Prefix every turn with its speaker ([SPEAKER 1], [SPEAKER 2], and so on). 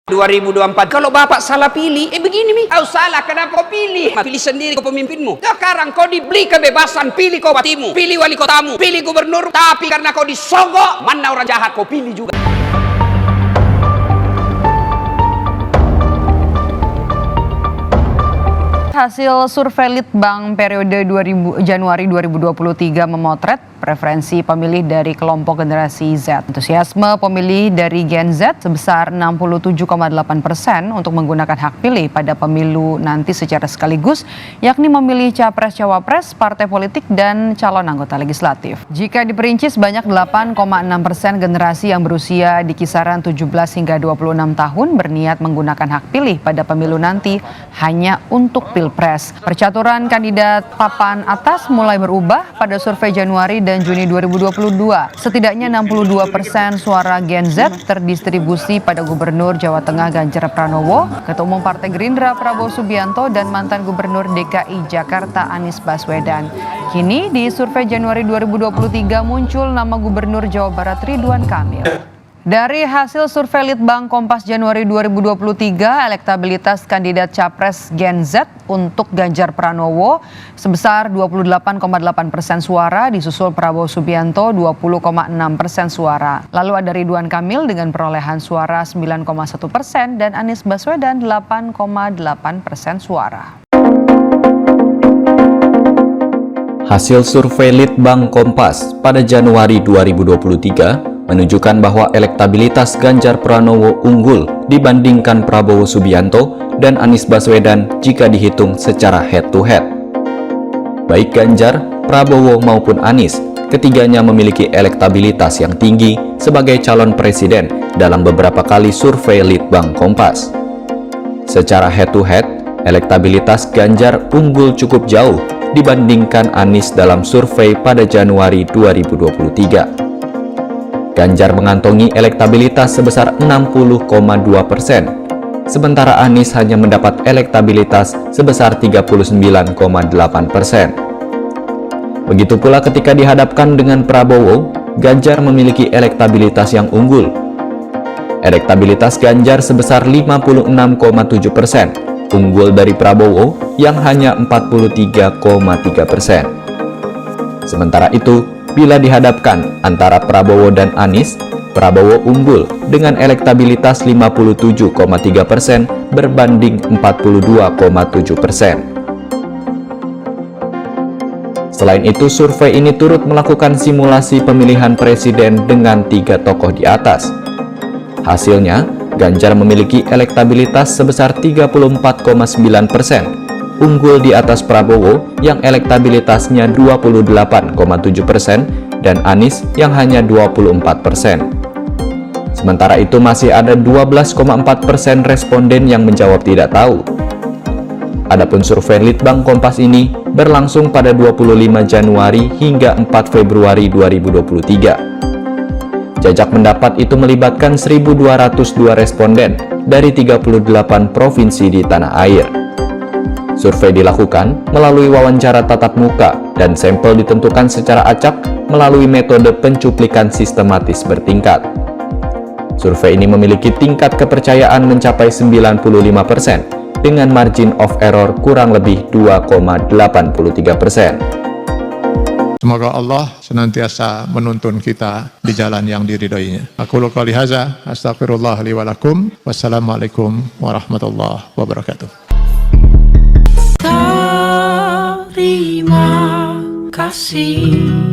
[SPEAKER 1] 2024 kalau bapak salah pilih, begini mi, kau salah kenapa kau pilih? Pilih sendiri kau pemimpinmu. Sekarang kau diberi kebebasan, pilih kau bupatimu, pilih wali kotamu, pilih gubernur, tapi karena kau disogok, mana orang jahat kau pilih juga.
[SPEAKER 2] Hasil survei Litbang periode Januari 2023 memotret preferensi pemilih dari kelompok generasi Z. Antusiasme pemilih dari Gen Z sebesar 67,8% untuk menggunakan hak pilih pada pemilu nanti secara sekaligus, yakni memilih capres-cawapres, partai politik, dan calon anggota legislatif. Jika diperinci sebanyak 8,6% generasi yang berusia di kisaran 17 hingga 26 tahun berniat menggunakan hak pilih pada pemilu nanti hanya untuk Pilpres. Percaturan kandidat papan atas mulai berubah pada survei Januari dan Juni 2022. Setidaknya 62% suara Gen Z terdistribusi pada Gubernur Jawa Tengah Ganjar Pranowo, Ketua Umum Partai Gerindra Prabowo Subianto, dan mantan Gubernur DKI Jakarta Anies Baswedan. Kini di survei Januari 2023 muncul nama Gubernur Jawa Barat Ridwan Kamil. Dari hasil survei Litbang Kompas Januari 2023, elektabilitas kandidat capres Gen Z untuk Ganjar Pranowo sebesar 28,8% suara, disusul Prabowo Subianto 20,6% suara. Lalu ada Ridwan Kamil dengan perolehan suara 9,1% dan Anies Baswedan 8,8% suara.
[SPEAKER 3] Hasil survei Litbang Kompas pada Januari 2023 menunjukkan bahwa elektabilitas Ganjar Pranowo unggul dibandingkan Prabowo Subianto dan Anies Baswedan jika dihitung secara head-to-head. Baik Ganjar, Prabowo maupun Anies, ketiganya memiliki elektabilitas yang tinggi sebagai calon presiden dalam beberapa kali survei Litbang Kompas. Secara head-to-head, elektabilitas Ganjar unggul cukup jauh dibandingkan Anies dalam survei pada Januari 2023. Ganjar mengantongi elektabilitas sebesar 60,2%, sementara Anies hanya mendapat elektabilitas sebesar 39,8%. Begitu pula ketika dihadapkan dengan Prabowo, Ganjar memiliki elektabilitas yang unggul. Elektabilitas Ganjar sebesar 56,7%, unggul dari Prabowo yang hanya 43,3%. Sementara itu, bila dihadapkan antara Prabowo dan Anies, Prabowo unggul dengan elektabilitas 57,3% berbanding 42,7%. Selain itu, survei ini turut melakukan simulasi pemilihan presiden dengan 3 tokoh di atas. Hasilnya, Ganjar memiliki elektabilitas sebesar 34,9%, unggul di atas Prabowo yang elektabilitasnya 28,7% dan Anies yang hanya 24%. Sementara itu masih ada 12,4% responden yang menjawab tidak tahu. Adapun survei Litbang Kompas ini berlangsung pada 25 Januari hingga 4 Februari 2023. Jajak pendapat itu melibatkan 1.202 responden dari 38 provinsi di tanah air. Survei dilakukan melalui wawancara tatap muka dan sampel ditentukan secara acak melalui metode pencuplikan sistematis bertingkat. Survei ini memiliki tingkat kepercayaan mencapai 95% dengan margin of error kurang lebih 2,83%.
[SPEAKER 4] Semoga Allah senantiasa menuntun kita di jalan yang diridhoinya. Aku qouli hadza, astaghfirullah li wa lakum. Wassalamualaikum warahmatullahi wabarakatuh.
[SPEAKER 5] Terima kasih.